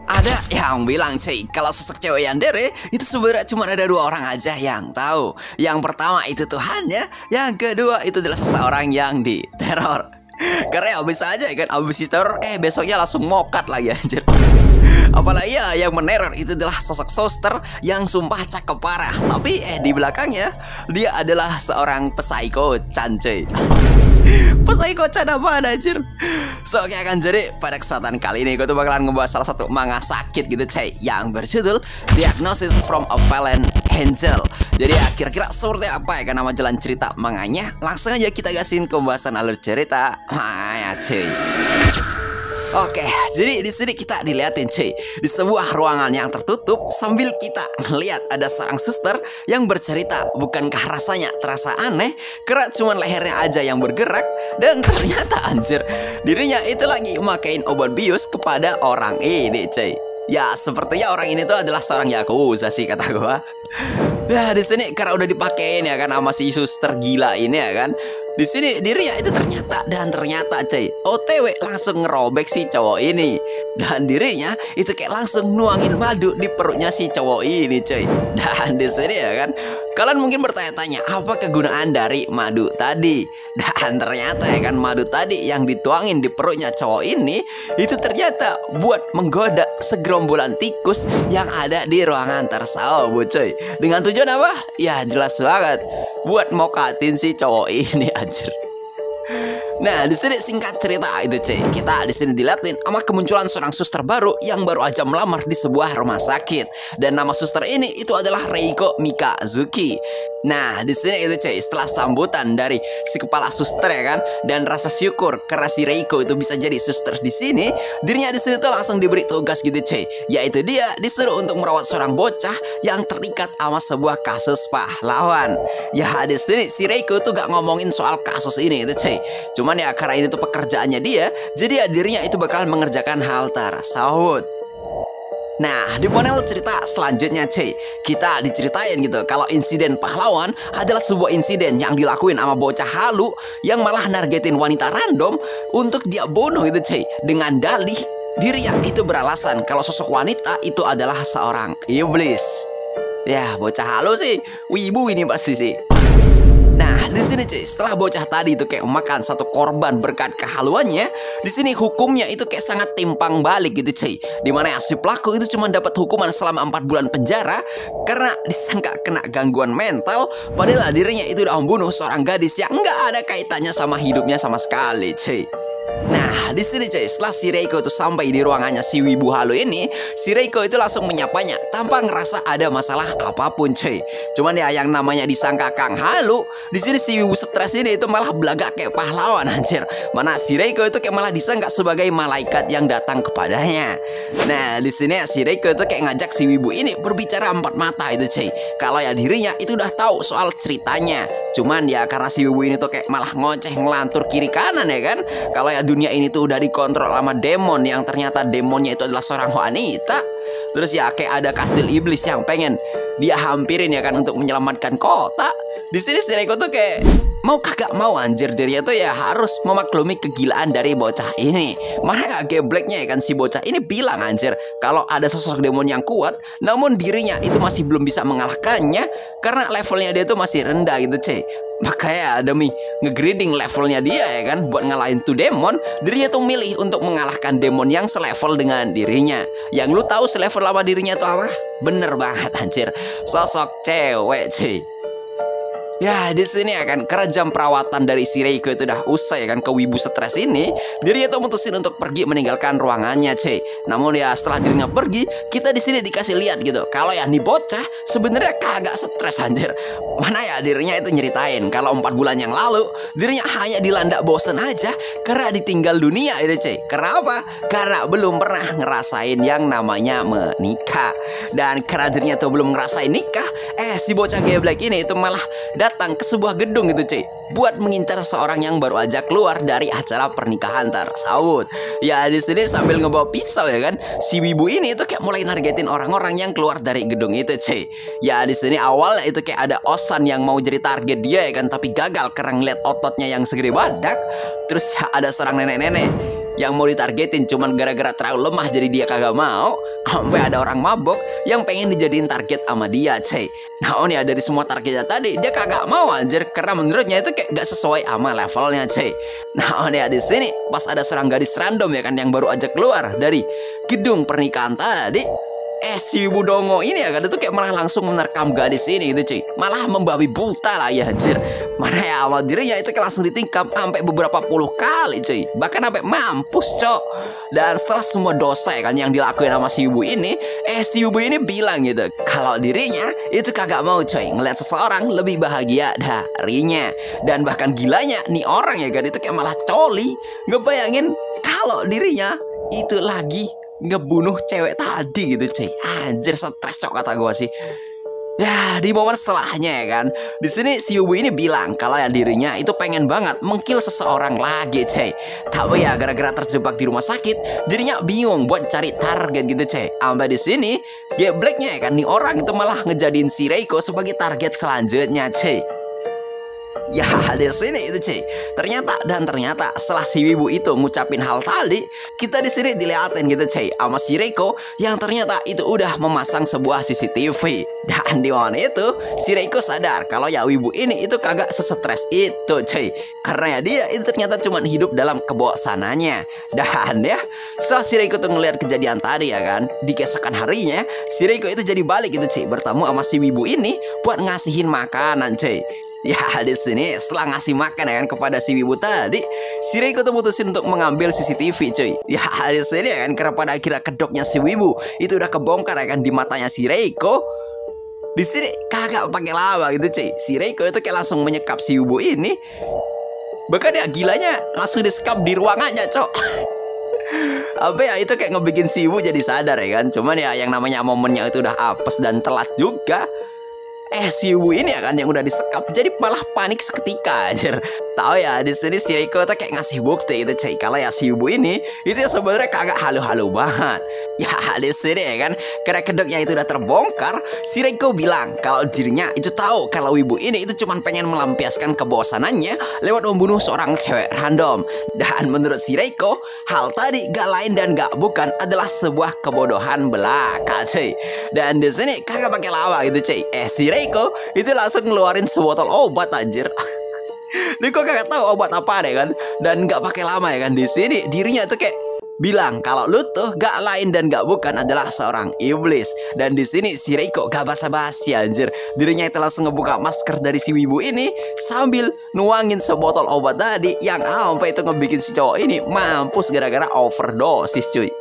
Ada yang bilang cuy, kalau sosok cewek yandere itu sebenarnya cuma ada dua orang aja yang tahu. Yang pertama itu Tuhannya, yang kedua itu adalah seseorang yang diteror. Karena ya bisa aja kan, abis diteror besoknya langsung mokat lagi anjir. Apalagi ya yang meneror itu adalah sosok suster yang sumpah cakep parah. Tapi di belakangnya dia adalah seorang psycho cuy. Psycho Chan apaan anjir. So oke, akan jadi pada kesempatan kali ini gue tuh bakalan ngebahas salah satu manga sakit gitu cuy, yang berjudul Diagnosis from a Fallen Angel. Jadi ya kira-kira seperti apa ya kan nama jalan cerita manganya. Langsung aja kita gasin pembahasan alur cerita ya cuy. Oke, jadi di sini kita dilihatin cuy, di sebuah ruangan yang tertutup sambil kita ngeliat ada seorang suster yang bercerita. Bukankah rasanya terasa aneh karena cuma lehernya aja yang bergerak, dan ternyata anjir dirinya itu lagi makain obat bius kepada orang ini cuy. Ya sepertinya orang ini tuh adalah seorang yakuza sih kata gua. Ya di sini karena udah dipakein ya kan sama si suster gila ini ya kan. Di sini dirinya itu ternyata cuy, OTW langsung ngerobek si cowok ini. Dan dirinya itu kayak langsung nuangin madu di perutnya si cowok ini cuy. Dan di sini ya kan, kalian mungkin bertanya-tanya apa kegunaan dari madu tadi. Dan ternyata ya kan, madu tadi yang dituangin di perutnya cowok ini itu ternyata buat menggoda segerombolan tikus yang ada di ruangan tersebut cuy. Dengan tujuan apa? Ya jelas banget, buat mokatin si cowok ini anjir. Nah, di sini singkat cerita itu cuy, kita di sini dilihatin sama kemunculan seorang suster baru yang baru aja melamar di sebuah rumah sakit. Dan nama suster ini itu adalah Reiko Mikazuki. Nah, di sini itu cuy, setelah sambutan dari si kepala suster ya kan, dan rasa syukur karena si Reiko itu bisa jadi suster di sini, dirinya di sini tuh langsung diberi tugas gitu cuy, yaitu dia disuruh untuk merawat seorang bocah yang terikat sama sebuah kasus pahlawan. Ya di sini si Reiko tuh gak ngomongin soal kasus ini itu cuy. Cuman ya karena ini tuh pekerjaannya dia, jadi ya dirinya itu bakal mengerjakan hal tersebut. Nah, di panel cerita selanjutnya cuy, kita diceritain gitu kalau insiden pahlawan adalah sebuah insiden yang dilakuin sama bocah halu yang malah nargetin wanita random untuk dia bunuh gitu cuy, dengan dalih dirinya itu beralasan kalau sosok wanita itu adalah seorang iblis. Ya, bocah halu sih, wibu ini pasti sih. Nah, di sini cuy, setelah bocah tadi itu kayak makan satu korban berkat kehaluannya, di sini hukumnya itu kayak sangat timpang balik gitu cuy. Dimana ya si pelaku itu cuma dapat hukuman selama 4 bulan penjara karena disangka kena gangguan mental, padahal dirinya itu udah membunuh seorang gadis yang nggak ada kaitannya sama hidupnya sama sekali cuy. Nah, di sini cuy, setelah si Reiko itu sampai di ruangannya si wibu halu ini, si Reiko itu langsung menyapanya tanpa ngerasa ada masalah apapun cuy. Cuman ya yang namanya disangka Kang Halu, di sini si wibu stres ini itu malah belaga kayak pahlawan anjir. Mana si Reiko itu kayak malah disangka sebagai malaikat yang datang kepadanya. Nah, di sini si Reiko itu kayak ngajak si wibu ini berbicara empat mata itu cuy. Kalau ya dirinya itu udah tahu soal ceritanya. Cuman ya karena si wibu ini tuh kayak malah ngoceh ngelantur kiri kanan ya kan. Kalau ya dunia ini tuh udah dikontrol sama demon yang ternyata demonnya itu adalah seorang wanita. Terus ya kayak ada kastil iblis yang pengen dia hampirin ya kan untuk menyelamatkan kota. Di sini si Reiko tuh kayak mau kagak mau anjir, dirinya tuh ya harus memaklumi kegilaan dari bocah ini. Mana gak gebleknya ya kan si bocah ini bilang anjir kalau ada sosok demon yang kuat, namun dirinya itu masih belum bisa mengalahkannya karena levelnya dia tuh masih rendah gitu cuy. Makanya demi ngegrading levelnya dia ya kan buat ngalahin tuh demon, dirinya tuh milih untuk mengalahkan demon yang selevel dengan dirinya. Yang lu tahu selevel sama dirinya tuh apa? Bener banget anjir, sosok cewek cuy. Ya di sini ya kan kerajaan perawatan dari si Reiko itu udah usai ya kan ke wibu stres ini, dirinya tuh mutusin untuk pergi meninggalkan ruangannya cuy. Namun ya setelah dirinya pergi, kita di sini dikasih lihat gitu kalau ya nih bocah sebenarnya kagak stres anjir. Mana ya dirinya itu nyeritain kalau 4 bulan yang lalu dirinya hanya dilanda bosen aja karena ditinggal dunia itu cuy. Kenapa? Karena belum pernah ngerasain yang namanya menikah. Dan karena dirinya tuh belum ngerasain nikah, si bocah geblek ini itu malah datang ke sebuah gedung gitu cuy buat mengincar seorang yang baru aja keluar dari acara pernikahan tersebut. Ya di sini sambil ngebawa pisau ya kan, si wibu ini itu kayak mulai nargetin orang-orang yang keluar dari gedung itu cuy. Ya di sini awalnya itu kayak ada Osan yang mau jadi target dia ya kan, tapi gagal karena ngeliat ototnya yang segede badak. Terus ya ada seorang nenek-nenek yang mau ditargetin cuman gara-gara terlalu lemah jadi dia kagak mau. Sampai ada orang mabok yang pengen dijadiin target sama dia, cuy. Nah, ya dari semua targetnya tadi dia kagak mau anjir, karena menurutnya itu kayak gak sesuai sama levelnya, cuy. Nah, ya di sini pas ada seorang gadis random ya kan yang baru aja keluar dari gedung pernikahan tadi. Si Budongo ini ya kan itu kayak malah langsung menerkam gadis ini gitu, cuy. Malah membabi buta lah ya anjir. Mana ya awal dirinya itu kayak langsung ditingkap sampai beberapa puluh kali, cuy. Bahkan sampai mampus, cok. Dan setelah semua dosa ya kan yang dilakuin sama si ibu ini, si ibu ini bilang gitu kalau dirinya itu kagak mau, coy, ngeliat seseorang lebih bahagia darinya. Dan bahkan gilanya nih orang ya kan itu kayak malah coli ngebayangin kalau dirinya itu lagi ngebunuh cewek tadi gitu, cuy. Anjir, stres, cok, kata gue sih. Ya, di momen setelahnya ya kan, di sini si ibu ini bilang kalau yang dirinya itu pengen banget mengkill seseorang lagi, cuy. Tapi ya gara-gara terjebak di rumah sakit, jadinya bingung buat cari target gitu, cuy. Sampai di sini, gebleknya ya kan, nih orang itu malah ngejadiin si Reiko sebagai target selanjutnya, cuy. Ya di sini itu, cuy. Ternyata setelah si ibu itu ngucapin hal tadi, kita di sini diliatin gitu, cuy, sama si Reiko yang ternyata itu udah memasang sebuah CCTV. Dan di mana itu si Reiko sadar kalau ya ibu ini itu kagak sesetres itu, cuy. Karena ya dia itu ternyata cuma hidup dalam kebosanannya. Dan ya setelah si Reiko tuh ngeliat kejadian tadi ya kan, di keesokan harinya si Reiko itu jadi balik gitu, cuy, bertemu sama si ibu ini buat ngasihin makanan, cuy. Ya di sini setelah ngasih makan ya kan kepada si ibu tadi, si Reiko tuh mutusin untuk mengambil CCTV, cuy. Ya di sini ya kan, karena pada akhirnya kedoknya si ibu itu udah kebongkar ya kan di matanya si Reiko. Di sini kagak pakai lama gitu, cuy. Si Reiko itu kayak langsung menyekap si ibu ini. Bahkan ya gilanya langsung disekap di ruangannya, cok. Apa ya itu kayak ngebikin si ibu jadi sadar ya kan. Cuman ya yang namanya momennya itu udah apes dan telat juga. Si ibu ini ya kan yang udah disekap jadi malah panik seketika, anjir. Tahu ya di sini si Reiko tuh kayak ngasih bukti itu, cuy, kalau ya si ibu ini itu ya sebenarnya kagak halu-halu banget. Ya di sini ya kan, karena kedoknya itu udah terbongkar, si Reiko bilang kalau dirinya itu tahu kalau ibu ini itu cuma pengen melampiaskan kebosanannya lewat membunuh seorang cewek random. Dan menurut si Reiko, hal tadi gak lain dan gak bukan adalah sebuah kebodohan belaka, cuy. Dan di sini kagak pakai lama gitu, cuy. Si Reiko itu langsung ngeluarin sebotol obat, anjir. Reiko kagak tahu obat apa deh kan, dan nggak pakai lama ya kan, di sini dirinya tuh kayak bilang kalau lu tuh gak lain dan gak bukan adalah seorang iblis. Dan di sini si Reiko gak basa-basi, anjir. Dirinya itu langsung ngebuka masker dari si ibu ini sambil nuangin sebotol obat tadi yang sampai itu ngebikin si cowok ini mampus gara-gara overdosis, cuy.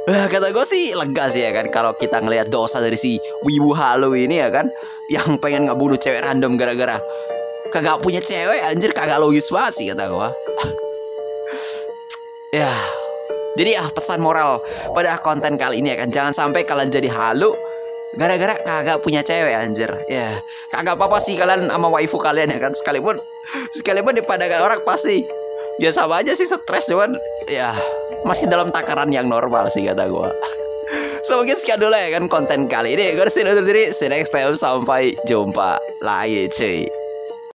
Kata gue sih lega sih ya kan kalau kita ngelihat dosa dari si wibu halu ini ya kan, yang pengen ngebunuh cewek random gara-gara kagak punya cewek, anjir. Kagak logis banget sih kata gue. Ya, jadi ya pesan moral pada konten kali ini ya kan, jangan sampai kalian jadi halu gara-gara kagak punya cewek, anjir. Ya, kagak apa-apa sih kalian sama waifu kalian ya kan, sekalipun dipandangkan orang pasti ya sama aja sih stres, cuman ya masih dalam takaran yang normal sih kata gue. So mungkin sekian dulu ya kan konten kali ini. Gue udah undur diri. See you next time. Sampai jumpa lagi, cuy.